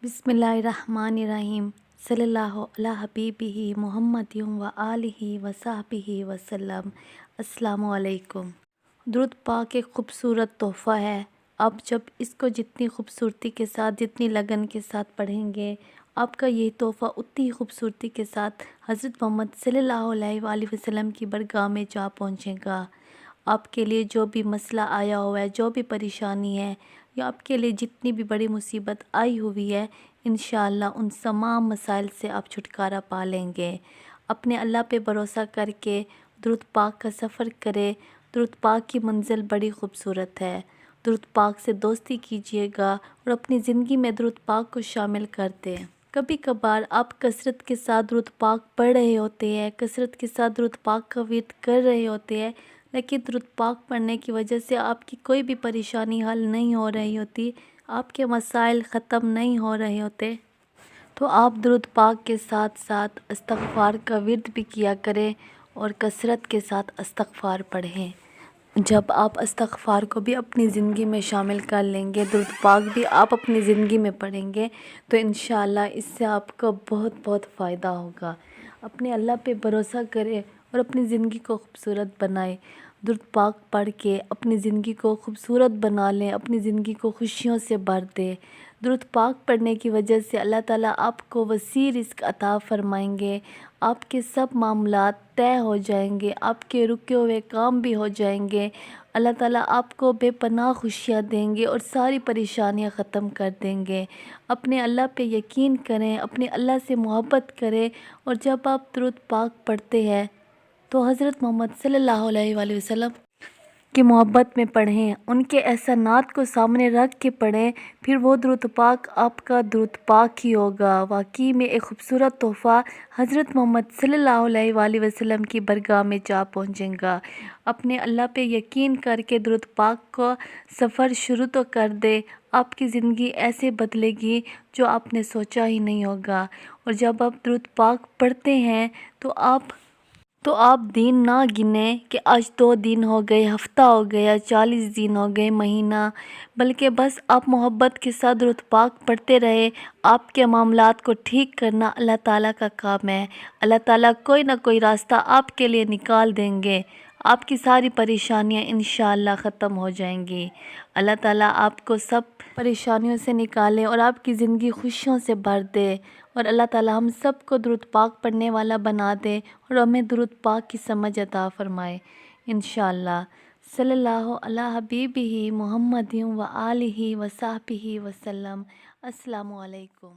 बिस्मिल्लाहिर्रहमानिर्रहीम सल्लल्लाहु अला हबीबिही मुहम्मद व आलिही व सहबिही वसल्लम। अस्सलामु अलैकुम। दुरूद पाक एक खूबसूरत तोहफ़ा है। आप जब इसको जितनी खूबसूरती के साथ, जितनी लगन के साथ पढ़ेंगे, आपका ये तोहफ़ा उतनी ही खूबसूरती के साथ हज़रत मोहम्मद सल्लल्लाहु अलैहि वसल्लम की बरगाह में जा पहुँचेगा। आपके लिए जो भी मसला आया हुआ है, जो भी परेशानी है, या आपके लिए जितनी भी बड़ी मुसीबत आई हुई है, इंशाअल्लाह उन तमाम मसाइल से आप छुटकारा पा लेंगे। अपने अल्लाह पे भरोसा करके दुरूद पाक का सफ़र करें। दुरूद पाक की मंजिल बड़ी खूबसूरत है। दुरूद पाक से दोस्ती कीजिएगा और अपनी ज़िंदगी में दुरूद पाक को शामिल कर दें। कभी कभार आप कसरत के साथ दुरूद पाक पढ़ रहे होते हैं, कसरत के साथ दुरूद पाक का विर्द कर रहे होते हैं, लेकिन दुरूद पाक पढ़ने की वजह से आपकी कोई भी परेशानी हल नहीं हो रही होती, आपके मसाइल ख़त्म नहीं हो रहे होते, तो आप दुरूद पाक के साथ साथ इस्तग़फ़ार का विर्द भी किया करें और कसरत के साथ इस्तग़फ़ार पढ़ें। जब आप इस्तग़फ़ार को भी अपनी ज़िंदगी में शामिल कर लेंगे, दुरूद पाक भी आप अपनी ज़िंदगी में पढ़ेंगे, तो इंशाअल्लाह इससे आपको बहुत बहुत फ़ायदा होगा। अपने अल्लाह पे भरोसा करें और अपनी ज़िंदगी को खूबसूरत बनाएं। दुरूद पाक पढ़ के अपनी ज़िंदगी को खूबसूरत बना लें, अपनी ज़िंदगी को खुशियों से भर दें। दुरूद पाक पढ़ने की वजह से अल्लाह ताला आपको वसी रिज़्क़ अता फ़रमाएंगे। आपके सब मामलात तय हो जाएंगे, आपके रुके हुए काम भी हो जाएंगे। अल्लाह ताला आपको बेपनाह खुशियाँ देंगे और सारी परेशानियाँ ख़त्म कर देंगे। अपने अल्लाह पे यकीन करें, अपने अल्लाह से मोहब्बत करें, और जब आप दुरूद पाक पढ़ते हैं तो हज़रत मोहम्मद सल्लल्लाहु अलैहि वसल्लम की मोहब्बत में पढ़ें, उनके एहसानात को सामने रख के पढ़ें, फिर वो दुरूद पाक आपका दुरूद पाक ही होगा। वाकई में एक खूबसूरत तोहफ़ा हज़रत मोहम्मद सल्लल्लाहु अलैहि वसल्लम की बरगाह में जा पहुँचेगा। अपने अल्लाह पे यकीन करके दुरूद पाक का सफ़र शुरू तो कर दे, आपकी ज़िंदगी ऐसे बदलेगी जो आपने सोचा ही नहीं होगा। और जब आप दुरूद पाक पढ़ते हैं तो आप दिन ना गिने कि आज 2 दिन हो गए, हफ़्ता हो गया, 40 दिन हो गए, महीना, बल्कि बस आप मोहब्बत के साथ दुरूद पाक पढ़ते रहे। आपके मामलात को ठीक करना अल्लाह ताला का काम है। अल्लाह ताला कोई ना कोई रास्ता आपके लिए निकाल देंगे। आपकी सारी परेशानियां इंशाअल्लाह ख़त्म हो जाएंगी। अल्लाह ताला आपको सब परेशानियों से निकाले और आपकी ज़िंदगी खुशियों से भर दे, और अल्लाह ताला हम सब को दुरूद पाक पढ़ने वाला बना दे और हमें दुरूद पाक की समझ अता फ़रमाए इंशाअल्लाह। सल्लल्लाहु अला हबीबिही मुहम्मद व आलिही व सहबिही वसल्लम। अस्सलामु अलैकुम।